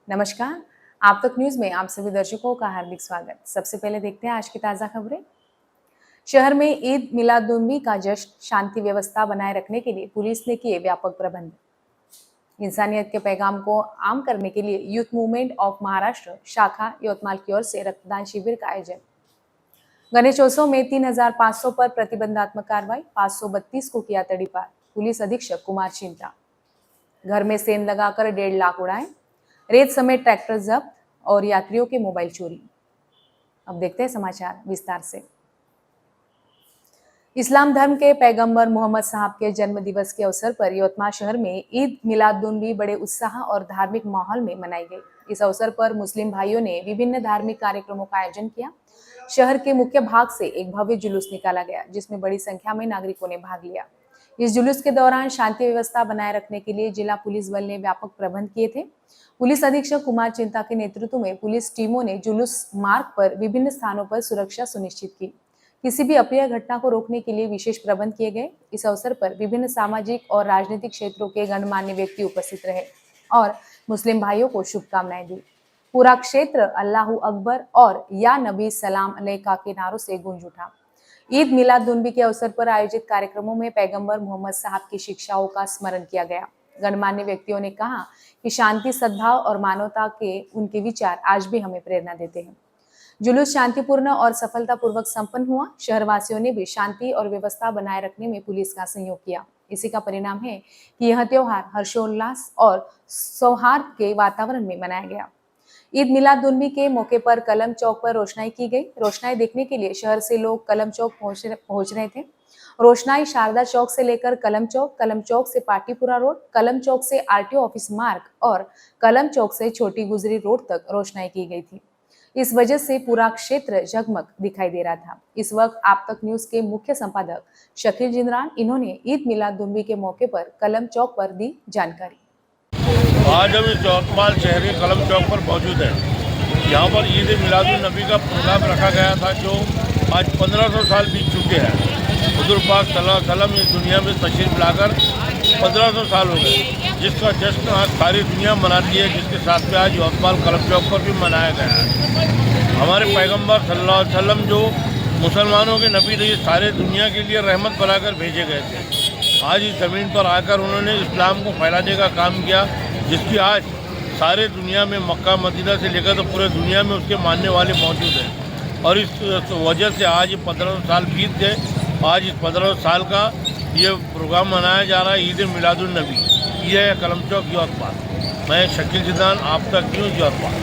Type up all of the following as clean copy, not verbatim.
नमस्कार। आप तक न्यूज में आप सभी दर्शकों का हार्दिक स्वागत। सबसे पहले देखते हैं आज की ताजा खबरें। शहर में ईद मिलादुन्नबी का जश्न शांति व्यवस्था बनाए रखने के लिए पुलिस ने किए व्यापक प्रबंध। इंसानियत के पैगाम को आम करने के लिए यूथ मूवमेंट ऑफ महाराष्ट्र शाखा यवतमाल की ओर से रक्तदान शिविर का आयोजन। गणेशोत्सव में 3500 पर प्रतिबंधात्मक कार्रवाई, 532 को किया तड़ीपार। पुलिस अधीक्षक कुमार चिंता। घर में सेंध लगाकर 1.5 लाख उड़ाए, रेत समेत ट्रैक्टर जब्त और यात्रियों के मोबाइल चोरी। अब देखते हैं समाचार विस्तार से। इस्लाम धर्म के पैगंबर मोहम्मद साहब के जन्म दिवस के अवसर पर यवतमाल शहर में ईद मिलादुन्नबी बड़े उत्साह और धार्मिक माहौल में मनाई गई। इस अवसर पर मुस्लिम भाइयों ने विभिन्न धार्मिक कार्यक्रमों का आयोजन किया। शहर के मुख्य भाग से एक भव्य जुलूस निकाला गया, जिसमें बड़ी संख्या में नागरिकों ने भाग लिया। इस जुलूस के दौरान शांति व्यवस्था बनाए रखने के लिए जिला पुलिस बल ने व्यापक प्रबंध किए थे। पुलिस अधीक्षक कुमार चिंता के नेतृत्व में पुलिस टीमों ने जुलूस मार्ग पर विभिन्न स्थानों पर सुरक्षा सुनिश्चित की। किसी भी अप्रिय घटना को रोकने के लिए विशेष प्रबंध किए गए। इस अवसर पर विभिन्न सामाजिक और राजनीतिक क्षेत्रों के गणमान्य व्यक्ति उपस्थित रहे और मुस्लिम भाइयों को शुभकामनाएं दी। पूरा क्षेत्र अल्लाहू अकबर और या नबी सलाम अलैका के नारों से गूंज उठा। ईद मिलादुन्नबी के अवसर पर आयोजित कार्यक्रमों में पैगंबर मोहम्मद साहब की शिक्षाओं का स्मरण किया गया। गणमान्य व्यक्तियों ने कहा कि शांति, सद्भाव और मानवता के उनके विचार आज भी हमें प्रेरणा देते हैं। जुलूस शांतिपूर्ण और सफलतापूर्वक संपन्न हुआ। शहरवासियों ने भी शांति और व्यवस्था बनाए रखने में पुलिस का सहयोग किया। इसी का परिणाम है कि यह त्योहार हर्षोल्लास और सौहार्द के वातावरण में मनाया गया। ईद मिलादुन्नबी के मौके पर कलम चौक पर रोशनाई की गई। रोशनाई देखने के लिए शहर से लोग कलम चौक पहुंच रहे थे। रोशनाई शारदा चौक से लेकर कलम चौक से पाटीपुरा रोड, कलम चौक से आरटीओ ऑफिस मार्ग और कलम चौक से छोटी गुजरी रोड तक रोशनाई की गई थी। इस वजह से पूरा क्षेत्र जगमग दिखाई दे रहा था। इस वक्त आप तक न्यूज के मुख्य संपादक शकील जिंद्रान, इन्होंने ईद मिलादुन्नबी के मौके पर कलम चौक पर दी जानकारी। आज हम इस यवतमाल शहर के कलम चौक पर मौजूद हैं। यहाँ पर ईद मिलादुन्नबी का प्रोग्राम रखा गया था, जो आज 1500 साल बीत चुके हैं। हुज़ूर पाक सल्लल्लाहु अलैहि वसल्लम इस दुनिया में तशरीफ लाकर 1500 साल हो गए, जिसका जश्न आज सारी दुनिया मनाती है, जिसके साथ में आज यवतमाल कलम चौक पर भी मनाया गया है। हमारे पैगंबर सल्लल्लाहु अलैहि वसल्लम जो मुसलमानों के नबी थे, सारे दुनिया के लिए रहमत बनाकर भेजे गए थे। आज इस ज़मीन पर आकर उन्होंने इस्लाम को फैलाने का काम किया, जिसकी आज सारे दुनिया में मक्का मदीना से लेकर तो पूरे दुनिया में उसके मानने वाले मौजूद हैं। और इस वजह से आज 1500 साल बीत गए। आज इस 1500 साल का ये प्रोग्राम मनाया जा रहा है, ईद मिलादुन्नबी। ये है कलम चौक यवतमाल। मैं शकील जिंद्रान, आप तक न्यूज़ यवतमाल।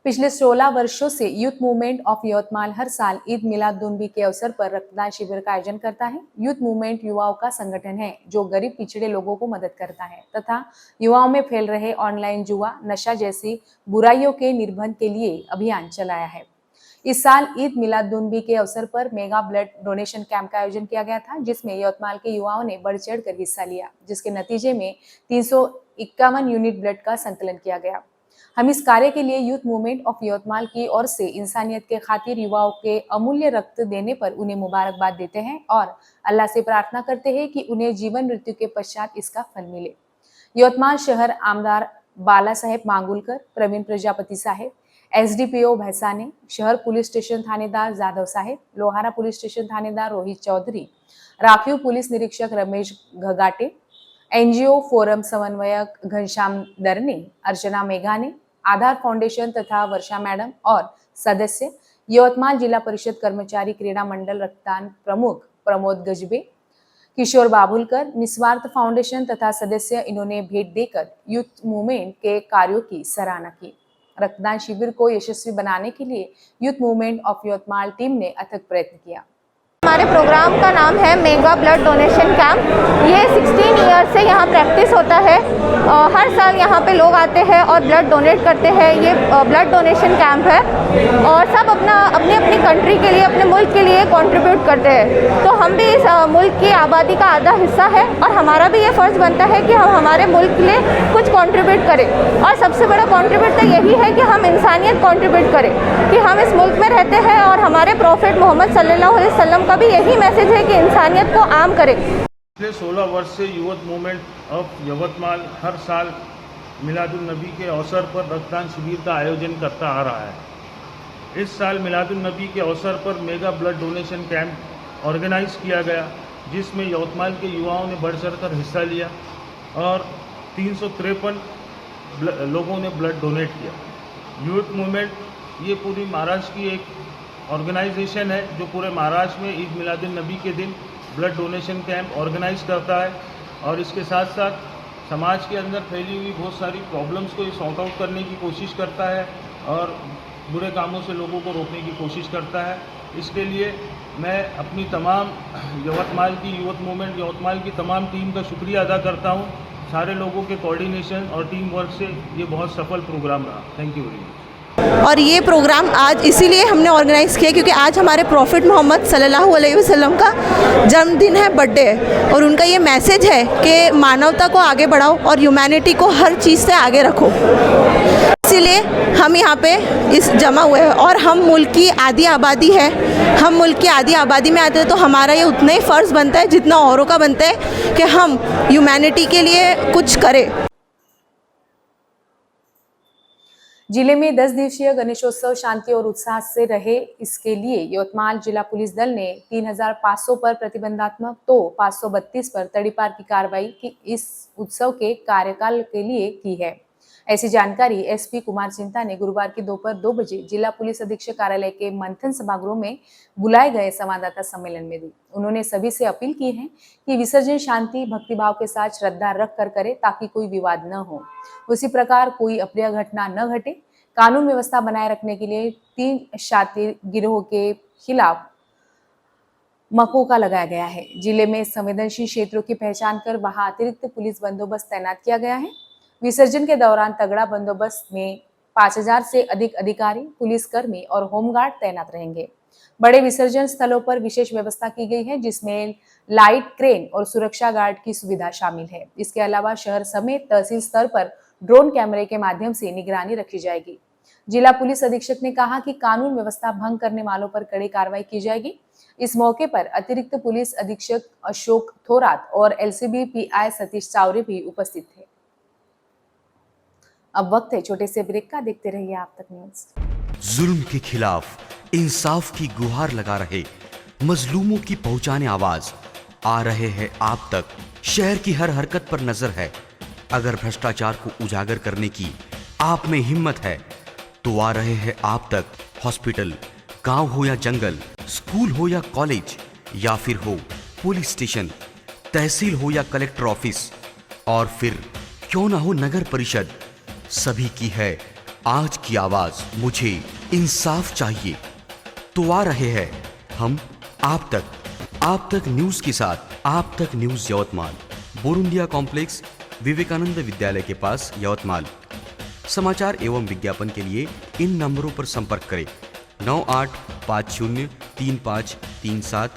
पिछले 16 वर्षों से यूथ मूवमेंट ऑफ यवतमाल हर साल ईद मिलादुन्नबी के अवसर पर रक्तदान शिविर का आयोजन करता है। यूथ मूवमेंट युवाओं का संगठन है, जो गरीब पिछड़े लोगों को मदद करता है तथा युवाओं में फैल रहे ऑनलाइन जुआ, नशा जैसी बुराइयों के निर्बंध के लिए अभियान चलाया है। इस साल ईद मिलादुन्नबी के अवसर पर मेगा ब्लड डोनेशन कैंप का आयोजन किया गया था, जिसमें यवतमाल के युवाओं ने बढ़ चढ़ कर हिस्सा लिया, जिसके नतीजे में 351 यूनिट ब्लड का संकलन किया गया। हम इस कार्य के लिए यूथ मूवमेंट ऑफ यवतमाल की ओर से इंसानियत के खातिर युवाओं के अमूल्य रक्त देने पर उन्हें मुबारकबाद देते हैं और अल्लाह से प्रार्थना करते हैं कि उन्हें जीवन मृत्यु के पश्चात इसका फल मिले। यवतमाल शहर आमदार बाला साहेब मांगुलकर, प्रवीण प्रजापति साहेब, एसडीपीओ भैसाने, शहर पुलिस स्टेशन थानेदार जाधव साहेब, लोहारा पुलिस स्टेशन थानेदार रोहित चौधरी, राखीव पुलिस निरीक्षक रमेश घगाटे, एनजीओ फोरम समन्वयक घनश्याम दरने, अर्चना मेघाने, आधार फाउंडेशन तथा वर्षा मैडम और सदस्य, यवतमाल जिला परिषद कर्मचारी क्रीड़ा मंडल रक्तदान प्रमुख प्रमोद गजबे, किशोर बाबुलकर, निस्वार्थ फाउंडेशन तथा सदस्य, इन्होंने भेंट देकर यूथ मूवमेंट के कार्यों की सराहना की। रक्तदान शिविर को यशस्वी बनाने के लिए youth movement of Yavatmal team ने अथक प्रयत्न किया। हमारे प्रोग्राम का नाम है मेगा ब्लड डोनेशन कैंप। ये 16 ईयर से यहाँ प्रैक्टिस होता है। हर साल यहाँ पे लोग आते हैं और ब्लड डोनेट करते हैं। ये ब्लड डोनेशन कैंप है और सब अपनी अपनी कंट्री के लिए, अपने मुल्क के लिए कंट्रीब्यूट करते हैं। तो हम भी इस मुल्क की आबादी का आधा हिस्सा है और हमारा भी ये फ़र्ज़ बनता है कि हम हमारे मुल्क के लिए कुछ कंट्रीब्यूट करें। और सबसे बड़ा कंट्रीब्यूट तो यही है कि हम इंसानियत कंट्रीब्यूट करें, कि हम इस मुल्क में रहते हैं और हमारे प्रॉफिट मोहम्मद सल्लल्लाहु अलैहि वसल्लम का भी यही मैसेज है कि इंसानियत को आम करें। पिछले 16 वर्ष से यूथ मूवमेंट ऑफ यवतमाल हर साल मिलादुन नबी के अवसर पर रक्तदान शिविर का आयोजन करता आ रहा है। इस साल मिलादुन नबी के अवसर पर mega blood donation camp organize किया गया, जिसमें यवतमाल के युवाओं ने बढ़ चढ़कर हिस्सा लिया और 353 लोगों ने ब्लड डोनेट किया। यूथ मूवमेंट ये पूरी महाराष्ट्र की एक ऑर्गेनाइजेशन है जो पूरे महाराष्ट्र में ईद मिलादुन नबी के दिन ब्लड डोनेशन कैंप ऑर्गेनाइज करता है और इसके साथ साथ समाज के अंदर फैली हुई बहुत सारी प्रॉब्लम्स को सॉर्ट आउट करने की कोशिश करता है और बुरे कामों से लोगों को रोकने की कोशिश करता है। इसके लिए मैं अपनी तमाम यवतमाल की यूथ मूवमेंट यवतमाल की तमाम टीम का शुक्रिया अदा करता हूँ। सारे लोगों के कोऑर्डिनेशन और टीम वर्क से ये बहुत सफल प्रोग्राम रहा। Thank you very much. और ये प्रोग्राम आज इसीलिए हमने ऑर्गेनाइज़ किया क्योंकि आज हमारे प्रॉफिट मोहम्मद सल्लल्लाहु अलैहि वसल्लम का जन्मदिन है, बर्थडे है, और उनका ये मैसेज है कि मानवता को आगे बढ़ाओ और ह्यूमैनिटी को हर चीज़ से आगे रखो। इसीलिए हम यहाँ पे इस जमा हुए हैं और हम मुल्क की आधी आबादी है। हम मुल्क की आधी आबादी में आते हैं तो हमारा ये उतना ही फ़र्ज़ बनता है जितना औरों का बनता है कि हम ह्यूमैनिटी के लिए कुछ करें। जिले में 10 दिवसीय गणेशोत्सव शांति और उत्साह से रहे, इसके लिए यवतमाल जिला पुलिस दल ने 3500 पर प्रतिबंधात्मक तो 532 पर तड़ीपार की कार्रवाई की इस उत्सव के कार्यकाल के लिए की है। ऐसी जानकारी एसपी कुमार चिंता ने गुरुवार की दोपहर 2 बजे जिला पुलिस अधीक्षक कार्यालय के मंथन सभागृह में बुलाए गए संवाददाता सम्मेलन में दी। उन्होंने सभी से अपील की है कि विसर्जन शांति भक्तिभाव के साथ श्रद्धा रख कर करे ताकि कोई विवाद न हो। उसी प्रकार कोई अप्रिय घटना न घटे। कानून व्यवस्था बनाए रखने के लिए 3 शातिर गिरोह के खिलाफ मकोका लगाया गया है। जिले में संवेदनशील क्षेत्रों की पहचान कर वहां अतिरिक्त पुलिस बंदोबस्त तैनात किया गया है। विसर्जन के दौरान तगड़ा बंदोबस्त में 5000 से अधिक अधिकारी, पुलिसकर्मी और होमगार्ड तैनात रहेंगे। बड़े विसर्जन स्थलों पर विशेष व्यवस्था की गई है, जिसमें लाइट, क्रेन और सुरक्षा गार्ड की सुविधा शामिल है। इसके अलावा शहर समेत तहसील स्तर पर ड्रोन कैमरे के माध्यम से निगरानी रखी जाएगी। जिला पुलिस अधीक्षक ने कहा कि कानून व्यवस्था भंग करने वालों पर कड़ी कार्रवाई की जाएगी। इस मौके पर अतिरिक्त पुलिस अधीक्षक अशोक थोरात और एलसीबी पीआई सतीश चावरे भी उपस्थित थे। अब वक्त है छोटे से ब्रेक का, देखते रहिए आप तक न्यूज। जुल्म के खिलाफ इंसाफ की गुहार लगा रहे मजलूमों की पहुंचाने आवाज आ रहे हैं आप तक। शहर की हर हरकत पर नजर है। अगर भ्रष्टाचार को उजागर करने की आप में हिम्मत है तो आ रहे हैं आप तक। हॉस्पिटल, गांव हो या जंगल, स्कूल हो या कॉलेज, या फिर हो पुलिस स्टेशन, तहसील हो या कलेक्टर ऑफिस, और फिर क्यों ना हो नगर परिषद, सभी की है आज की आवाज। मुझे इंसाफ चाहिए। तो आ रहे हैं हम आप तक न्यूज के साथ। आप तक न्यूज यवतमाल, बोरुंडिया कॉम्प्लेक्स, विवेकानंद विद्यालय के पास, यवतमाल। समाचार एवं विज्ञापन के लिए इन नंबरों पर संपर्क करें। 98503537